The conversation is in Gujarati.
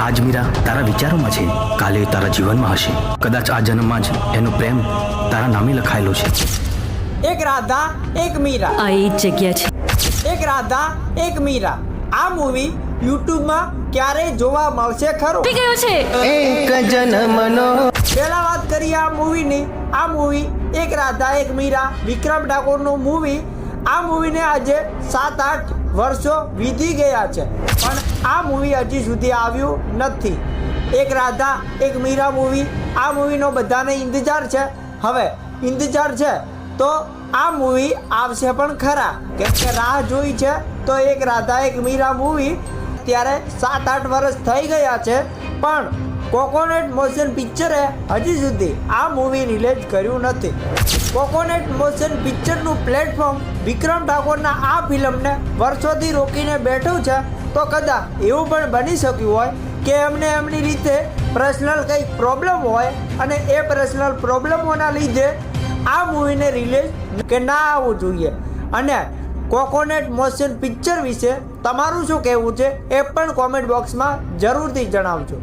આજ મીરા તારા વિચારોમાં છે, કાલે તારા જીવનમાં હશે. કદાચ આ જન્મમાં જ એનો પ્રેમ તારા નામે લખાયેલો છે. એક રાધા એક મીરા, આ એ જ જગ્યા છે. એક રાધા એક મીરા. આ મૂવી યુટ્યુબમાં ક્યારેય જોવા મળશે ખરું? થઈ ગયો છે. એક જન્મનો પહેલા વાત કરીએ આ મૂવીની. આ મૂવી એક રાધા એક મીરા વિક્રમ ઠાકોરનું મૂવી. આ મૂવીને આજે 7-8 વર્ષો વીતી ગયા છે, પણ આ મૂવી હજી સુધી આવ્યું નથી. એક રાધા એક મીરા મૂવી, આ મૂવીનો બધાને ઇંતજાર છે. હવે ઇંતજાર છે તો આ મૂવી આવશે પણ ખરા, કેમ કે રાહ જોઈ છે. તો એક રાધા એક મીરા મૂવી ત્યારે 7-8 વર્ષ થઈ ગયા છે, પણ કોકોનટ મોશન પિક્ચરે હજી સુધી આ મૂવી રિલીઝ કર્યું નથી. કોકોનટ મોશન પિક્ચરનું પ્લેટફોર્મ વિક્રમ ઠાકોરના આ ફિલ્મને વર્ષોથી રોકીને બેઠું છે. તો કદાચ એવું પણ બની શક્યું હોય કે એમને એમની રીતે પર્સનલ કંઈક પ્રોબ્લેમ હોય અને એ પર્સનલ પ્રોબ્લેમોના લીધે આ મૂવીને રિલીઝ કે ના આવવું જોઈએ. અને કોકોનટ મોશન પિક્ચર વિશે તમારું શું કહેવું છે એ પણ કોમેન્ટ બોક્સમાં જરૂરથી જણાવજો.